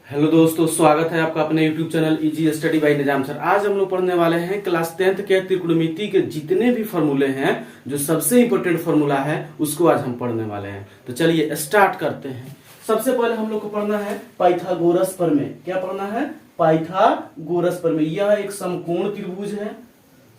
Hello दोस्तों, स्वागत है आपका अपने YouTube channel easy study bye निजाम सर। आज हम लोग पढ़ने वाले हैं क्लास 10th के त्रिकोणमिति के जितने भी फॉर्मूले हैं, जो सबसे इंपॉर्टेंट फॉर्मूला है उसको आज हम पढ़ने वाले हैं। तो चलिए स्टार्ट करते हैं। सबसे पहले हम लोग को पढ़ना है पाइथागोरस प्रमेय। क्या पढ़ना है? पाइथागोरस प्रमेय। यह एक समकोण त्रिभुज है।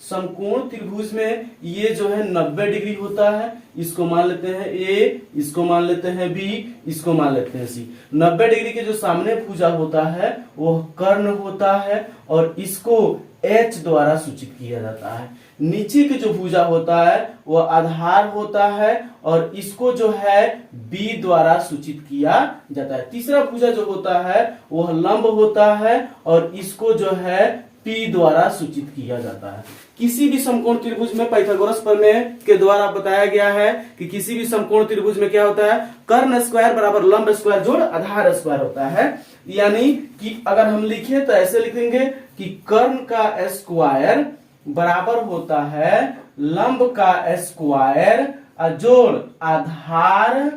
समकोण त्रिभुज में ये जो है 90 डिग्री होता है। इसको मान लेते हैं ए, इसको मान लेते हैं बी, इसको मान लेते हैं सी। 90 डिग्री के जो सामने भुजा होता है वह कर्ण होता है और इसको एच द्वारा सूचित किया जाता है। नीचे के जो भुजा होता है वह आधार होता है और इसको जो है बी द्वारा सूचित किया जाता है। तीसरा भुजा जो होता है वह लंब होता है और इसको जो है पी द्वारा सूचित किया जाता है। किसी भी समकोण त्रिभुज में पाइथागोरस प्रमेय के द्वारा बताया गया है कि किसी भी समकोण त्रिभुज में क्या होता है? कर्ण स्क्वायर बराबर लंब स्क्वायर जोड़ आधार स्क्वायर होता है। यानी कि अगर हम लिखें तो ऐसे लिखेंगे कि कर्ण का स्क्वायर बराबर होता है लंब का स्क्वायर जोड़ आधार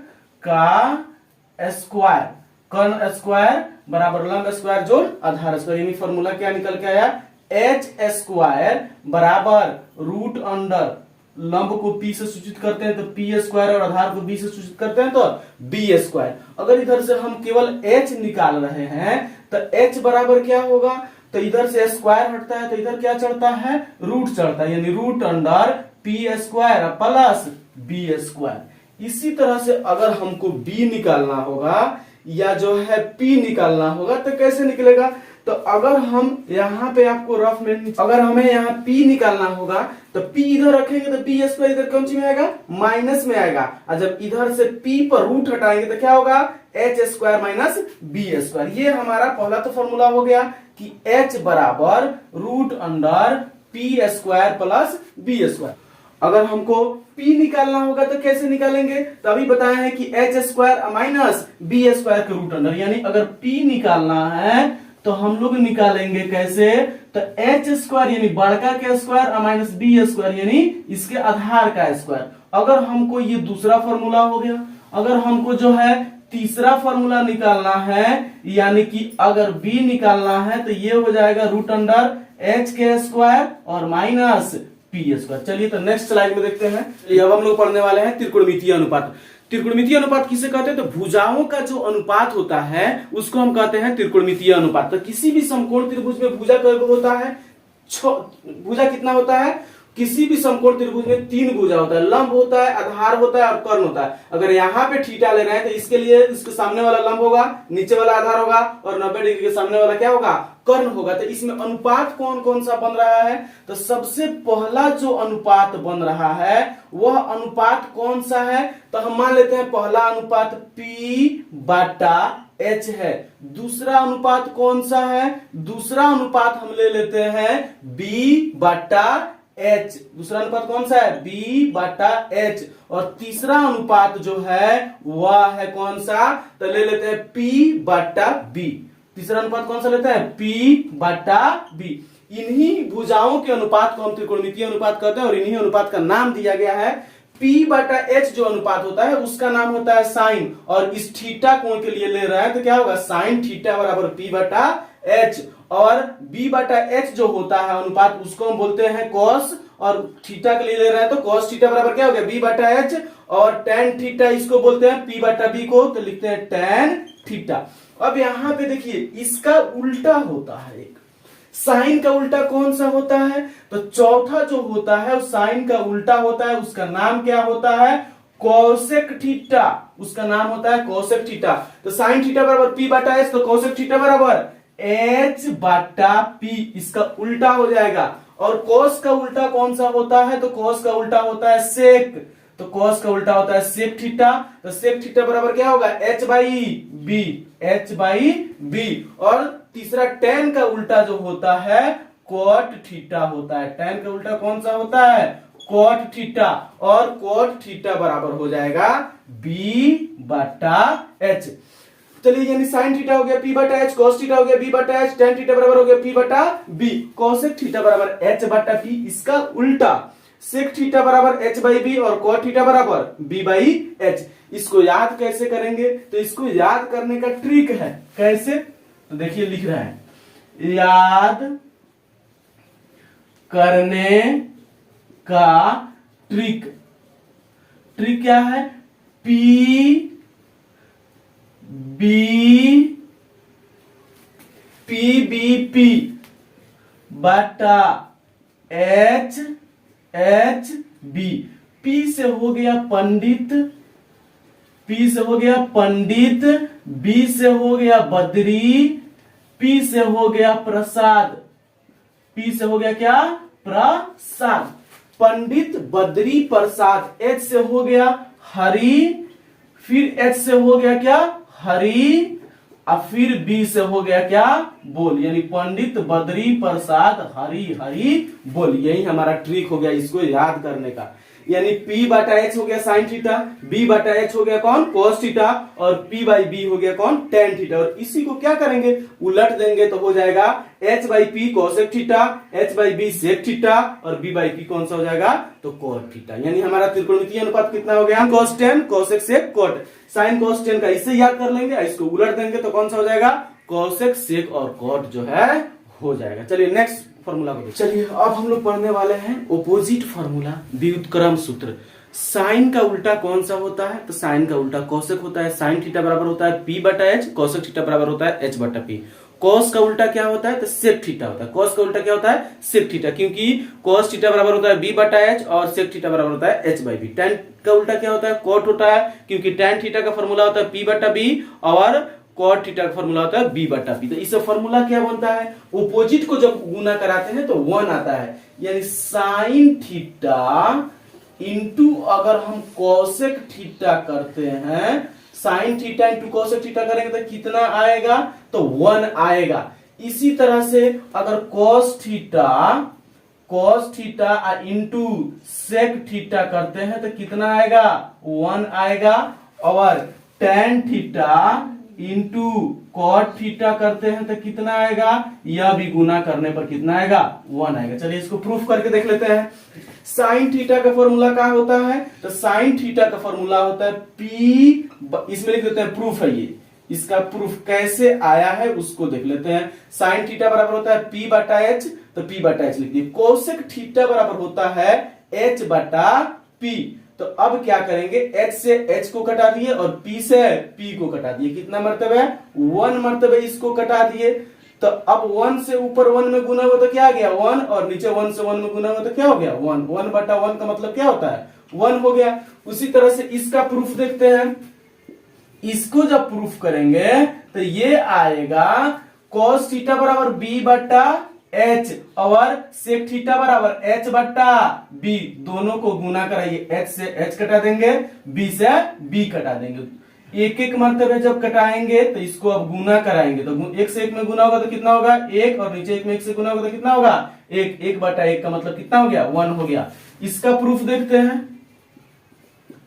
का स्क्वायर। कर्ण स्क्वायर बराबर लंब स्क्वायर जोड़ आधार स्क्वायर। यानी फॉर्मूला क्या निकल के आया? एच स्क्वायर बराबर रूट अंडर लंब को पी से सूचित करते हैं तो पी स्क्वायर और आधार को बी से सूचित करते हैं तो बी स्क्वायर। अगर इधर से हम केवल एच निकाल रहे हैं तो एच बराबर क्या होगा? तो इधर से स्क्वायर हटता है तो इधर क्या चढ़ता है? रूट चढ़ता है। यानी root under P square plus B square. इसी तरह से अगर हमको बी निकालना होगा या जो है पी निकालना होगा तो कैसे निकलेगा? तो अगर हम यहाँ पे आपको रफ में, अगर हमें यहाँ पी निकालना होगा तो पी इधर रखेंगे तो बी स्क्वायर इधर कौन सी में आएगा? माइनस में आएगा। और जब इधर से पी पर रूट हटाएंगे तो क्या होगा? H square minus B square. ये हमारा पहला तो फॉर्मूला हो गया कि एच बराबर root under P square plus B square. अगर हमको P निकालना होगा तो कैसे निकालेंगे? तो अभी बताया है कि H square minus B square के रूट अंडर। यानी अगर P निकालना है तो हम लोग निकालेंगे कैसे? तो एच स्क्वायर यानी बड़का के स्क्वायर माइनस बी स्क्वायर यानी इसके आधार का स्क्वायर। अगर हमको ये दूसरा फॉर्मूला हो गया। अगर हमको जो है तीसरा फॉर्मूला निकालना है यानी कि अगर बी निकालना है तो ये हो जाएगा रूट अंडर एच के स्क्वायर और माइनस पी स्क्वायर। चलिए तो नेक्स्ट स्लाइड में देखते हैं। अब हम लोग पढ़ने वाले हैं त्रिकोणमितीय अनुपात। त्रिकोणमितीय अनुपात किसे कहते हैं? तो भुजाओं का जो अनुपात होता है उसको हम कहते हैं त्रिकोणमितीय अनुपात। तो किसी भी समकोण त्रिभुज में भुजा कैसे होता है? भुजा कितना होता है? किसी भी समकोण त्रिभुज में 3 भुजा होता है। लंब होता है, आधार होता है और कर्ण होता है। अगर यहाँ पे थीटा ले रहे हैं तो इसके लिए इसके सामने वाला लंब होगा, नीचे वाला आधार होगा और 90 डिग्री के सामने वाला क्या होगा? कर्ण होगा। तो इसमें अनुपात कौन कौन सा बन रहा है? तो सबसे पहला जो अनुपात बन रहा है वह अनुपात कौन सा है? तो हम मान लेते हैं पहला अनुपात P बटा H है। दूसरा अनुपात कौन सा है? दूसरा अनुपात हम ले लेते हैं B बटा H। दूसरा अनुपात कौन सा है? B बटा H। और तीसरा अनुपात जो है वह है कौन सा? तो ले लेते हैं P बटा B। तीसरा अनुपात कौन सा लेते हैं? P बटा B। इन्हीं भुजाओं के अनुपात को हम त्रिकोणमितीय अनुपात कहते हैं और इन्हीं अनुपात का नाम दिया गया है P बटा H। जो अनुपात होता है उसका नाम होता है साइन। और इस थीटा कोण के लिए ले रहे हैं तो क्या होगा? साइन थीटा बराबर P बटा H। और B बटा H जो होता है अनुपात उसको हम बोलते हैं कॉस। और थीटा के लिए ले रहे हैं तो कॉस थीटा बराबर क्या हो गया? B बटा H। और टेन थीटा इसको बोलते हैं P बटा B को, तो लिखते हैं टेन थीटा। अब यहाँ पे देखिए इसका उल्टा होता है एक। साइन का उल्टा कौन सा होता है? तो चौथा जो होता है साइन का उल्टा होता है, उसका नाम क्या होता है? Cosec theta. उसका नाम होता है कोसेक थीटा। तो साइन थीटा बराबर P बटा H, तो कोसेक थीटा बराबर H बटा P। इसका उल्टा हो जाएगा। और कोस का उल्टा कौन सा होता है? तो कोस का उल्टा होता है सेक। तो कोस का उल्टा होता है सेक थीटा। तो सेक थीटा बराबर क्या होगा? H by B. H by B. और तीसरा टेन का उल्टा जो होता है कोट थीटा होता है। टेन का उल्टा कौन सा होता है? Cot theta. और कोट थीटा बराबर हो जाएगा B बटा H। चलिए यानी साइन थीटा हो गया P बटा H, cos थीटा हो गया B बटा H, tan थीटा बराबर हो गया P बटा B। कोसेक थीटा बराबर H बटा P। इसका उल्टा सेक थीटा बराबर H बाई B और cot थीटा बराबर B बाई H। इसको याद कैसे करेंगे? तो इसको याद करने का ट्रिक है। कैसे? तो देखिए लिख रहा है याद करने का ट्रिक। ट्रिक क्या है? पी बी बटा एच बी। पी से हो गया पंडित, पी से हो गया पंडित, बी से हो गया बद्री, पी से हो गया प्रसाद, पी से हो गया क्या? प्रसाद। पंडित, बद्री, प्रसाद। एच से हो गया हरि, फिर एच से हो गया क्या? हरि, और फिर बी से हो गया क्या? बोल। यानी पंडित, बद्री, प्रसाद, हरि, हरि, बोल। यही हमारा ट्रिक हो गया इसको याद करने का। यानी P बटा H हो गया साइन थीटा, B बटा H हो गया कौन? कोस थीटा, और P बाई B हो गया कौन? Tan theta. और इसी को क्या करेंगे? उलट देंगे तो हो जाएगा H by P cosec theta, H by B sec theta, और B बाई P कौन सा हो जाएगा? तो कोट थीटा। यानी हमारा त्रिकोणमितीय अनुपात कितना हो गया? Cos tan cosec sec cot. Sine cos tan का इससे याद कर लेंगे, इसको उलट देंगे तो कौन सा हो जाएगा? कोसेक सेक और कोट जो है हो जाएगा। चलिए नेक्स्ट फॉर्मूला को चलिए अब हम लोग पढ़ने वाले हैं ओपोजिट फॉर्मूला, व्युत्क्रम सूत्र। साइन का उल्टा कौन सा होता है? तो साइन का उल्टा कोसेक होता है। साइन थीटा बराबर होता है P बटा H, कोसेक थीटा बराबर होता है H बटा P। कॉस का उल्टा क्या होता है? तो सेक थीटा होता है। कॉस का उल्टा क्या होता है? सेक थीटा, क्योंकि कॉस थीटा बराबर होता है B बटा H और सेक थीटा बराबर होता है H बाई B। टैन का उल्टा क्या होता है? कोट होता है, क्योंकि टैन थीटा का फॉर्मूला होता है P बटा B और कॉट थीटा का फॉर्मूला होता है B बटा P। तो इससे फॉर्मूला क्या बनता है? ओपोजिट को जब गुना कराते हैं तो 1 आता है। यानी साइन थीटा इंटू अगर हम कोसेक थीटा करते हैं, sine theta into cosec theta करेंगे तो कितना आएगा? तो 1 आएगा। इसी तरह से अगर cos theta into sec theta करते हैं तो कितना आएगा? 1 आएगा। और tan theta into cot theta करते हैं तो कितना आएगा? यह भी गुना करने पर कितना आएगा? 1 आएगा। चलिए इसको प्रूफ करके देख लेते हैं। साइन थीटा का फॉर्मूला क्या होता है? तो साइन थीटा का फॉर्मूला होता है P, इसमें लिख देते हैं प्रूफ है ये। इसका प्रूफ कैसे आया है उसको देख लेते हैं। साइन थीटा बराबर होता है P बटा H, तो P बटा H लिख दिए। कोसेक थीटा बराबर होता है H बटा P। तो अब क्या करेंगे? H से H को कटा दिए और P से P को कटा दिए। कितना मर्तबा है? 1 मर्तबा इसको कटा दिए। तो अब 1 से ऊपर 1 में गुना हुआ तो क्या आ गया? 1, और नीचे 1 से 1 में गुना हुआ तो क्या हो गया? 1। 1 बटा 1 का मतलब क्या होता है? 1 हो गया। उसी तरह से इसका प्रूफ देखते हैं। इसको जब प्रूफ करेंगे तो ये आएगा cos थीटा बराबर B बटा H और सेक थीटा बराबर H बटा B। दोनों को गुना कराइए, H से H कटा देंगे, B से B कटा देंगे। एक एक मर्तबे जब कटाएंगे तो इसको अब गुना कराएंगे तो 1 से 1 में गुना होगा तो कितना होगा? 1, और नीचे 1 में 1 से गुना होगा तो कितना होगा? 1। 1 बटा 1 का मतलब कितना हो गया? 1 हो गया। इसका प्रूफ देखते हैं।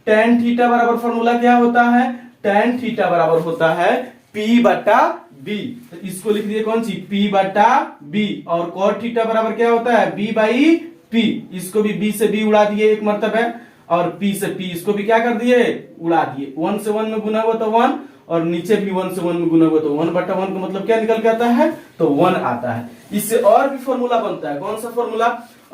टेन थीटा बराबर फॉर्मूला क्या होता है? टेन थीटा बराबर होता है P बटा B। तो इसको लिख दिए कौन सी? P बटा B। और कॉट थीटा बराबर क्या होता है? B by P। इसको भी B से B उड़ा दिए एक मर्तबा, और P से P इसको भी क्या कर दिए? उड़ा दिए। 1 से 1 में गुना हुआ तो 1, और नीचे भी 1 से 1 में गुना हुआ तो 1 बटा 1 का मतलब क्या निकल के आता है? तो 1 आता है। इससे और भी फॉर्मूला बनता है। कौन सा फॉर्मूला?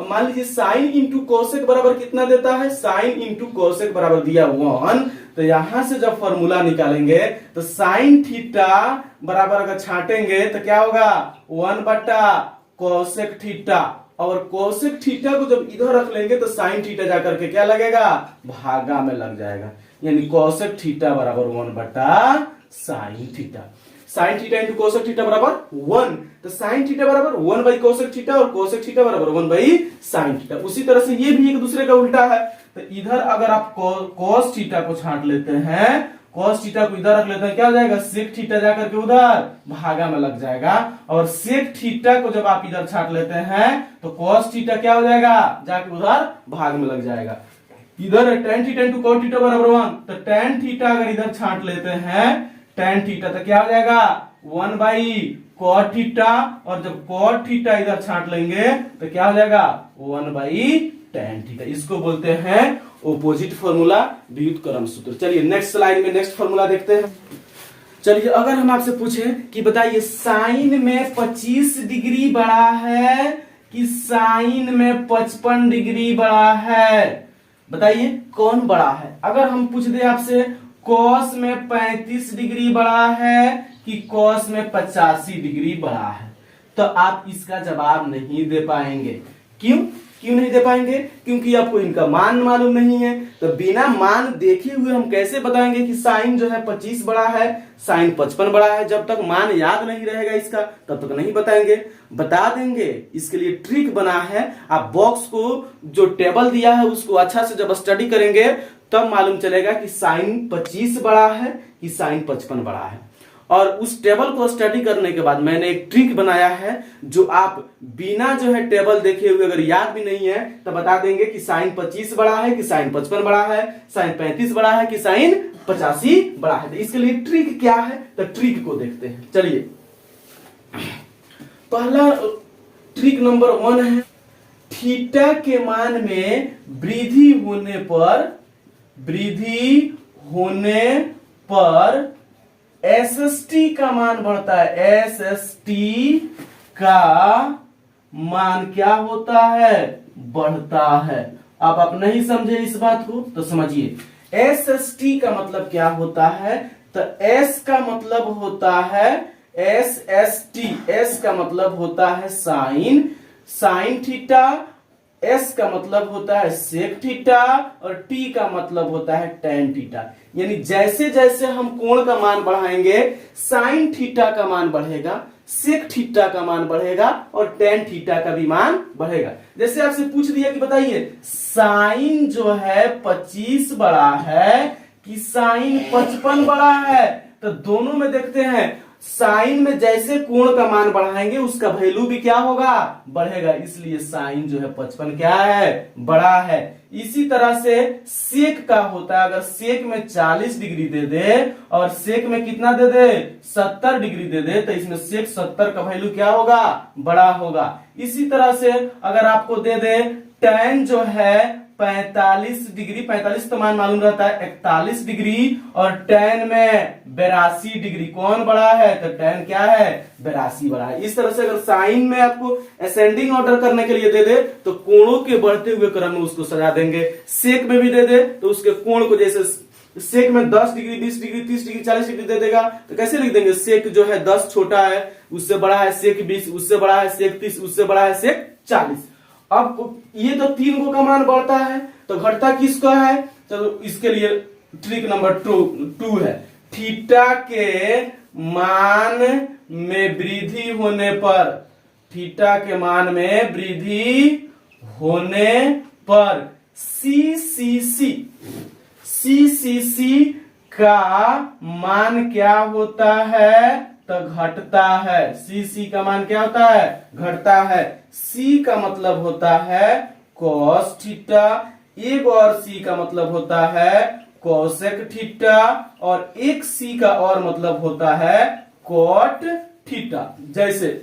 मान लीजिए साइन इंटू कोसेक बराबर कितना देता है? साइन इंटू कोसेक बराबर दिया 1। तो यहां से जब फॉर्मूला निकालेंगे तो साइन थीटा बराबर अगर छाटेंगे तो क्या होगा? 1 बटा कोसेक थीटा, और कोसेक थीटा को जब इधर रख लेंगे तो साइन थीटा जाकर के क्या लगेगा? भागा में लग जाएगा। यानी कोसेक थीटा बराबर 1 बटा sine theta. Sine theta into cosec theta बराबर 1। तो साइन थीटा बराबर 1 बाई कोसेक थीटा और कोसेक थीटा बराबर 1 बाई साइन थीटा। उसी तरह से ये भी एक दूसरे का उल्टा है। तो इधर अगर आप कोस थीटा को छांट लेते हैं, कोस थीटा को इधर रख लेते हैं, क्या हो जाएगा? सेक थीटा जाकर के उधर भागा में लग जाएगा। और सेक थीटा को जब आप इधर छांट लेते हैं तो कोस थीटा क्या हो जाएगा? जाके उधर भाग में लग जाएगा। इधर ten theta into cot theta बराबर 1। तो टेन थीटा अगर इधर छांट लेते हैं टेन थीटा तो क्या हो जाएगा? 1 बाई कॉट थीटा, और जब कॉट थीटा इधर छांट लेंगे तो क्या हो जाएगा? 1 बाई टेन थीटा। इसको बोलते हैं ओपोजिट फॉर्मूला, व्युत्क्रम सूत्र। चलिए नेक्स्ट स्लाइड में नेक्स्ट फॉर्मूला देखते हैं। चलिए अगर हम आपसे पूछें कि बताइए साइन में 25 डिग्री बड़ा है कि साइन में 55 डिग्री बड़ा है, बताइए कौन बड़ा है। अगर हम पूछ दे आपसे कॉस में 35 डिग्री बड़ा है कि कॉस में 85 डिग्री बड़ा है, तो आप इसका जवाब नहीं दे पाएंगे। क्यों क्यों नहीं दे पाएंगे? क्योंकि आपको इनका मान मालूम नहीं है। तो बिना मान देखे हुए हम कैसे बताएंगे कि साइन जो है 25 बड़ा है, साइन 55 बड़ा है? जब तक मान याद नहीं रहेगा इसका तब तक नहीं बताएंगे। बता देंगे, इसके लिए ट्रिक बना है। आप बॉक्स को जो टेबल दिया है उसको अच्छा से जब स्टडी करेंगे तब मालूम चलेगा कि साइन 25 बड़ा है कि साइन 55 बड़ा है। और उस टेबल को स्टडी करने के बाद मैंने एक ट्रिक बनाया है जो आप बिना जो है टेबल देखे हुए अगर याद भी नहीं है तो बता देंगे कि साइन 25 बड़ा है कि साइन 55 बड़ा है, साइन 35 बड़ा है कि साइन 85 बड़ा है। तो इसके लिए ट्रिक क्या है, तो ट्रिक को देखते हैं। चलिए पहला ट्रिक नंबर 1 है, थीटा के मान में वृद्धि होने पर एसएसटी का मान बढ़ता है। एसएसटी का मान क्या होता है? बढ़ता है। अब आप नहीं समझे इस बात को तो समझिए। एसएसटी का मतलब क्या होता है? तो एस का मतलब होता है एसएसटी, एस का मतलब होता है साइन थीटा, एस का मतलब होता है सेक थीटा और टी का मतलब होता है टेन थीटा। यानी जैसे जैसे हम कोण का मान बढ़ाएंगे साइन थीटा का मान बढ़ेगा, सेक थीटा का मान बढ़ेगा और टेन थीटा का भी मान बढ़ेगा। जैसे आपसे पूछ दिया कि बताइए साइन जो है 25 बड़ा है कि साइन 55 बड़ा है, तो दोनों में देखते हैं साइन में जैसे कोण का मान बढ़ाएंगे उसका वैल्यू भी क्या होगा? बढ़ेगा। इसलिए साइन जो है 55 क्या है? बड़ा है। इसी तरह से सेक का होता है, अगर सेक में 40 डिग्री दे दे और सेक में कितना दे दे? 70 डिग्री दे दे, तो इसमें सेक 70 का वैल्यू क्या होगा? बड़ा होगा। इसी तरह से अगर आपको दे दे टेन जो है 45 डिग्री, 45 तो मान मालूम रहता है 41 डिग्री और टेन में 82 डिग्री, कौन बड़ा है? तो टेन क्या है? 82 बड़ा है। इस तरह से अगर साइन में आपको असेंडिंग ऑर्डर करने के लिए दे दे तो कोणों के बढ़ते हुए क्रम में उसको सजा देंगे। सेक में भी दे दे तो उसके कोण को, जैसे सेक में 10 डिग्री, 20 डिग्री, 30 डिग्री, 40 डिग्री दे देगा तो कैसे लिख देंगे? सेक जो है 10 छोटा है उससे बड़ा है सेक 20, उससे बड़ा है सेक 30, उससे बड़ा है सेक 40। अब ये तो 3 को का मान बढ़ता है तो घटता किसका है? चलो इसके लिए ट्रिक नंबर 2 है, थीटा के मान में वृद्धि होने पर, थीटा के मान में वृद्धि होने पर सीसीसी का मान क्या होता है? तो घटता है। सी का मान क्या होता है? घटता है। सी का मतलब होता है कॉस थीटा, एक और सी का मतलब होता है कोसेक थीटा और एक सी का और मतलब होता है कॉट थीटा। जैसे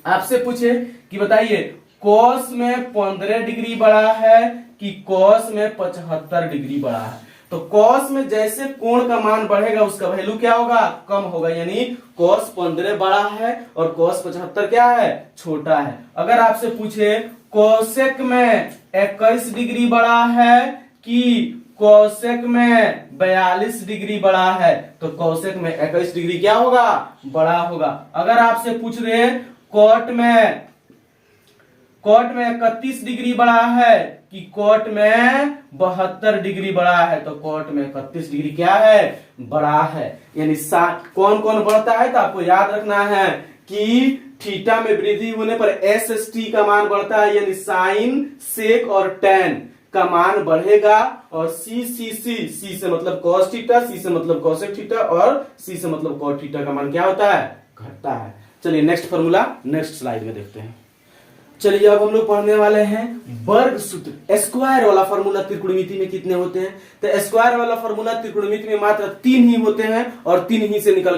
आपसे पूछे कि बताइए कॉस में 15 डिग्री बड़ा है कि कॉस में 75 डिग्री बड़ा है, तो कॉस में जैसे कोण का मान बढ़ेगा उसका वैल्यू क्या होगा? कम होगा। यानी कॉस 15 बड़ा है और कॉस 75 क्या है? छोटा है। अगर आपसे पूछे कोसेक में 21 डिग्री बड़ा है कि कोसेक में 42 डिग्री बड़ा है, तो कोसेक में 21 डिग्री क्या होगा? बड़ा होगा। अगर आपसे पूछ रहे कॉट में 31 डिग्री बड़ा है कि कॉट में 72 डिग्री बड़ा है, तो कॉट में 31 डिग्री क्या है? बड़ा है। यानी कौन कौन बढ़ता है? तो आपको याद रखना है कि थीटा में वृद्धि होने पर एसएसटी का मान बढ़ता है, यानी साइन, सेक और टेन का मान बढ़ेगा। और सी से मतलब कॉस थीटा, सी से मतलब कोसेक थीटा और सी से मतलब कॉट थीटा का मान क्या होता है? घटता है। चलिए नेक्स्ट फॉर्मूला नेक्स्ट स्लाइड में देखते हैं। चलिए अब हम लोग पढ़ने वाले हैं वर्ग सूत्र। स्क्वायर वाला फॉर्मूला त्रिकोणमिति में कितने होते हैं? तो स्क्वायर वाला फॉर्मूला त्रिकोणमिति में मात्र 3 ही होते हैं और 3 ही से निकल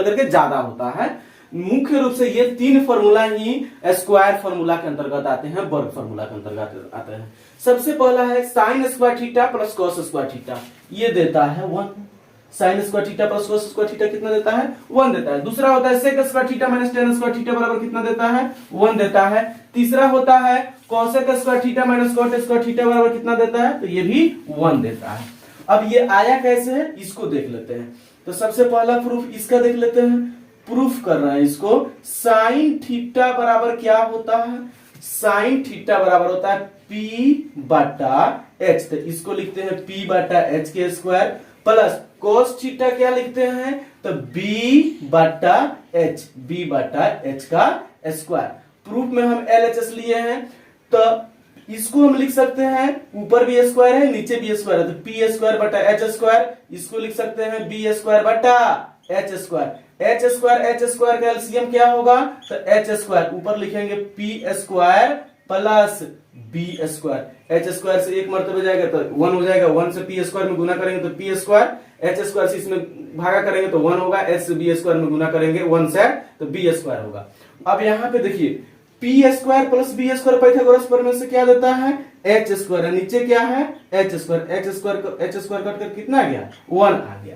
करके ज्यादा होता है। मुख्य रूप से ये 3 फॉर्मूला ही स्क्वायर फॉर्मूला के अंतर्गत आते हैं, वर्ग फॉर्मूला के अंतर्गत आते हैं। सबसे पहला है sine square theta plus cos square theta, ये देता है 1। Sine square theta plus cos square theta कितना देता है 1 देता है। दूसरा होता है sec square theta minus tan square theta बराबर कितना देता है 1 देता है। तीसरा होता है cosec square theta minus cot square theta बराबर कितना देता है, तो ये भी 1 देता है। अब ये आया कैसे है इसको देख लेते हैं। तो सबसे पहला प्रूफ इसका देख लेते हैं। प्रूफ कर रहा है इसको, साइन थीटा बराबर क्या होता है, साइन थीटा बराबर होता है पी बटा एच। तो इसको लिखते हैं पी बटा एच के स्क्वायर प्लस कोस थीटा क्या लिखते हैं, तो बी बटा एच, बी बटा एच का स्क्वायर। प्रूफ में हम एलएचएस लिए हैं तो इसको हम लिख सकते हैं, ऊपर भी स्क्वायर है नीचे भी स्क्वायर है, तो पी स्क्वायर बटा एच स्क्वायर। इसको लिख सकते हैं बी स्क्वायर बटा एच स्क्वायर। एच स्क्वायर का एलसीएम क्या होगा, तो एच स्क्वायर ऊपर लिखेंगे P square plus B square. H square से एक मर्तबा जाएगा तो 1 हो जाएगा, 1 से पी स्क्वायर में गुना करेंगे तो पी स्क्वायर, एच स्क्वायर से इसमें भागा करेंगे तो 1 होगा, एच से बी स्क्वायर में गुना करेंगे 1 से तो बी स्क्वायर होगा। अब यहाँ पे देखिए P square plus B square Pythagoras प्रमेय से क्या देता है एच स्क्वायर, नीचे क्या है एच स्क्वायर, एच स्क्वायर कटकर कितना आ गया 1 आ गया।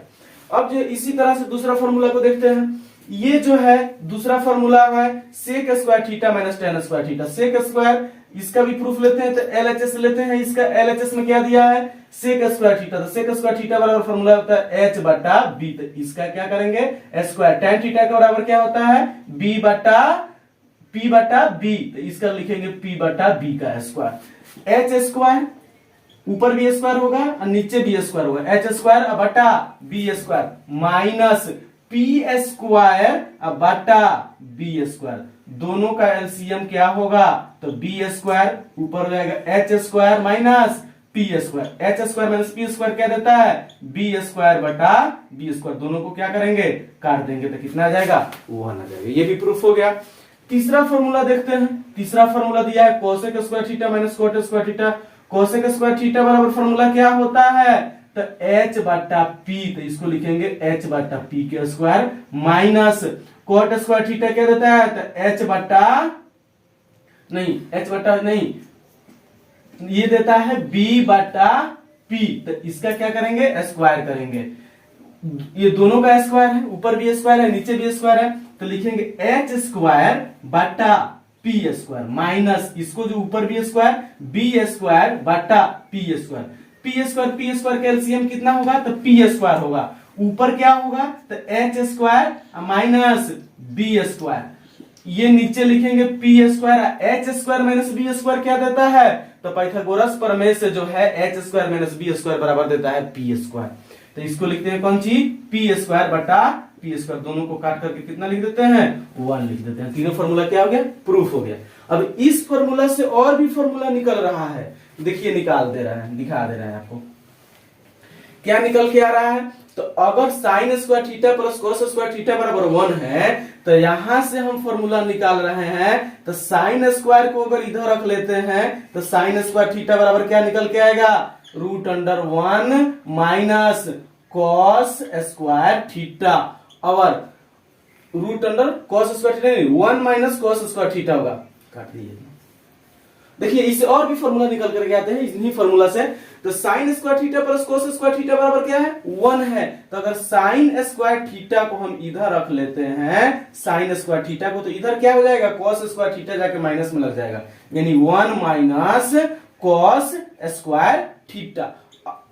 अब जो इसी तरह से दूसरा फॉर्मूला को देखते हैं। ये जो है दूसरा फॉर्मूला है sec square theta minus tan square theta. Sec square इसका भी प्रूफ लेते हैं तो एलएचएस लेते हैं। इसका एलएचएस में क्या दिया है सेक स्क्वायर थीटा, तो सेक स्क्वायर थीटा बराबर फॉर्मूला होता है एच बटा बी। तो इसका क्या करेंगे स्क्वायर, टेन थीटा के बराबर क्या होता है बी बटा पी बटा बी, तो इसका लिखेंगे पी बटा बी का स्क्वायर। एच स्क्वायर ऊपर भी स्क्वायर होगा और नीचे भी स्क्वायर होगा, एच स्क्वायर बटा B square minus P square बटा बी स्क्वायर। दोनों का एलसीएम क्या होगा, तो बी स्क्वायर ऊपर हो जाएगा H square minus P square. H square minus P square क्या देता है बी स्क्वायर बटा बी स्क्वायर। दोनों को क्या करेंगे काट देंगे तो कितना आ जाएगा 1 आ जाएगा। ये भी प्रूफ हो गया। तीसरा फॉर्मूला देखते हैं। तीसरा फॉर्मूला दिया है cosec square theta minus cot square theta. Cosec square theta बराबर फॉर्मूला क्या होता है, तो एच बटा पी, तो इसको लिखेंगे एच बटा पी के square minus cot square theta क्या देता है, तो एच बटा नहीं ये देता है बी बटा पी, तो इसका क्या करेंगे स्क्वायर करेंगे। ये दोनों का स्क्वायर है, ऊपर भी स्क्वायर है नीचे भी स्क्वायर है, तो लिखेंगे एच स्क्वायर बटा पी स्क्वायर माइनस इसको जो ऊपर भी स्क्वायर बी स्क्वायर बटा पी स्क्वायर। पी स्क्वायर का एलसीएम कितना होगा, तो पी स्क्वायर होगा, ऊपर क्या होगा तो H square minus B square. ये नीचे लिखेंगे P square, H square minus B square क्या देता है, तो पाइथागोरस प्रमेय से जो है H square minus B square बराबर देता है पी स्क्वायर। तो इसको लिखते हैं कौन चीज पी स्क्वायर बटा पी स्क्वायर। दोनों को काट करके कितना लिख देते हैं 1 लिख देते हैं। तीनों फॉर्मूला क्या हो गया प्रूफ हो गया। अब इस फॉर्मूला से और भी फॉर्मूला निकल रहा है, देखिए निकाल दे रहा है, दिखा दे रहा है आपको क्या निकल के आ रहा है। तो अगर sign square theta plus cos square theta बराबर 1 है, तो यहां से हम फॉर्मूला निकाल रहे हैं, तो साइन स्क्वायर को अगर इधर रख लेते हैं तो साइन स्क्वायर थीटा बराबर क्या निकल के आएगा √1 माइनस कॉस स्क्वायर थीटा, और √कॉस स्क्वायर थीटा नहीं 1 माइनस कॉस स्क्वायर थीटा होगा। काट दीजिए। देखिए इससे और भी फॉर्मूला निकल करके आते हैं इन्हीं फॉर्मूला से। तो sign square theta plus cos square theta बराबर क्या है 1 है, तो अगर साइन स्क्वायर थीटा को हम इधर रख लेते हैं, साइन स्क्वायर थीटा को, तो इधर क्या हो जाएगा कॉस स्क्वायर थीटा जाके माइनस में लग जाएगा, यानी 1 माइनस कॉस स्क्वायर थीटा।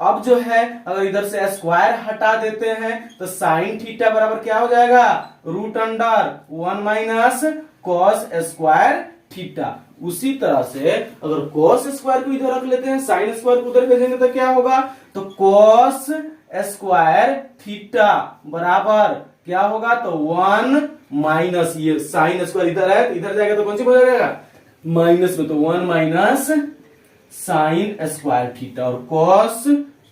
अब जो है अगर इधर से स्क्वायर हटा देते हैं तो साइन थीटा बराबर क्या हो जाएगा √1 माइनस कॉस स्क्वायर थीटा। उसी तरह से अगर कॉस स्क्वायर को इधर रख लेते हैं, साइन स्क्वायर को उधर भेजेंगे तो क्या होगा, तो कॉस स्क्वायर थीटा बराबर क्या होगा, तो 1 माइनस ये साइन स्क्वायर इधर है तो इधर जाएगा तो कौन सी हो जाएगा माइनस में, तो 1 माइनस साइन स्क्वायर थीटा। और कॉस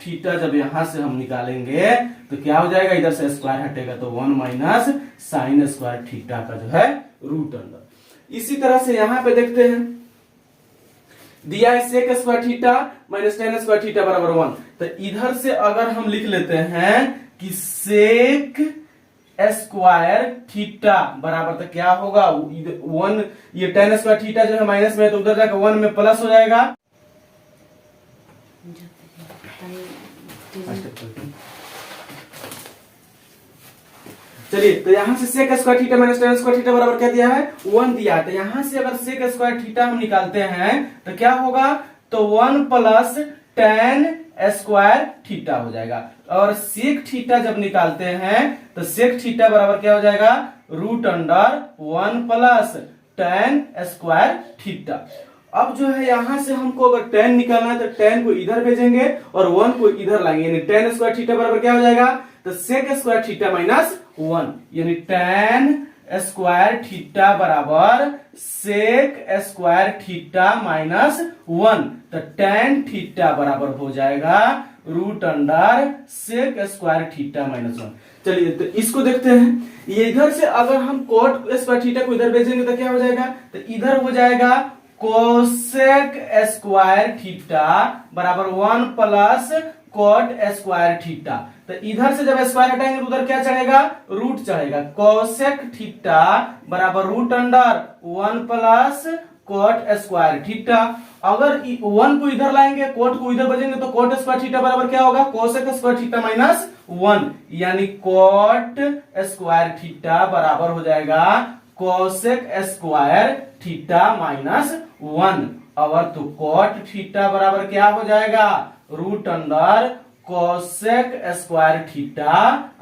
थीटा जब यहां से हम निकालेंगे तो क्या हो जाएगा, इधर से स्क्वायर हटेगा तो 1 माइनस साइन स्क्वायर थीटा का जो है √। इसी तरह से यहां पे देखते हैं दिया है sec square theta minus tan square theta बराबर 1, तो इधर से अगर हम लिख लेते हैं कि सेक स्क्वायर थीटा बराबर तो क्या होगा 1, ये टेन स्क्वायर थीटा जो है माइनस में तो उधर जाकर 1 में प्लस हो जाएगा। चलिए, तो यहाँ से sec square theta minus tan square theta बराबर क्या दिया है, 1 दिया है। तो यहाँ से अगर सेक स्क्वायर थीटा हम निकालते हैं तो क्या होगा, तो 1 प्लस टेन स्क्वायर थीटा हो जाएगा। और सेक थीटा जब निकालते हैं तो सेक थीटा बराबर क्या हो जाएगा, root under 1 plus tan square theta. अब जो है यहाँ से हमको अगर टेन निकालना है तो टेन को इधर भेजेंगे और 1 को इधर लाएंगे, यानी टेन स्क्वायर थीटा बराबर क्या हो जाएगा, तो सेक स्क्वायर थीटा माइनस 1, यानी टेन स्क्वायर थीटा बराबर सेक स्क्वायर थीटा माइनस 1। तो टेन थीटा बराबर हो जाएगा root under sec square theta minus 1। चलिए, तो इसको देखते हैं। ये इधर से अगर हम कोट स्क्वायर थीटा को इधर भेजेंगे तो क्या हो जाएगा, तो इधर हो जाएगा कोसेक स्क्वायर थीटा बराबर 1 प्लस कोट स्क्वायर थीटा। तो इधर से जब स्क्वायर हटाएंगे तो उधर क्या चढ़ेगा, रूट चढ़ेगा। कोसेक थीटा बराबर root under 1 plus cot square theta. अगर 1 को इधर लाएंगे, कोट को इधर बचेंगे तो कोट स्क्वायर थीटा बराबर क्या होगा, कोसेक स्क्वायर थीटा माइनस 1, यानी कोट स्क्वायर थीटा बराबर हो जाएगा कोसेक स्क्वायर थीटा माइनस 1। और तो कोट थीटा बराबर क्या हो जाएगा, root under cosec square theta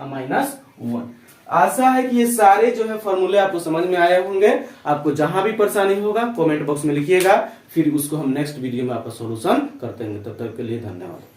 minus 1। आशा है कि ये सारे जो है फॉर्मूले आपको समझ में आए होंगे। आपको जहां भी परेशानी होगा कमेंट बॉक्स में लिखिएगा, फिर उसको हम नेक्स्ट वीडियो में आपका सॉल्यूशन करते हैं। तब तक के लिए धन्यवाद।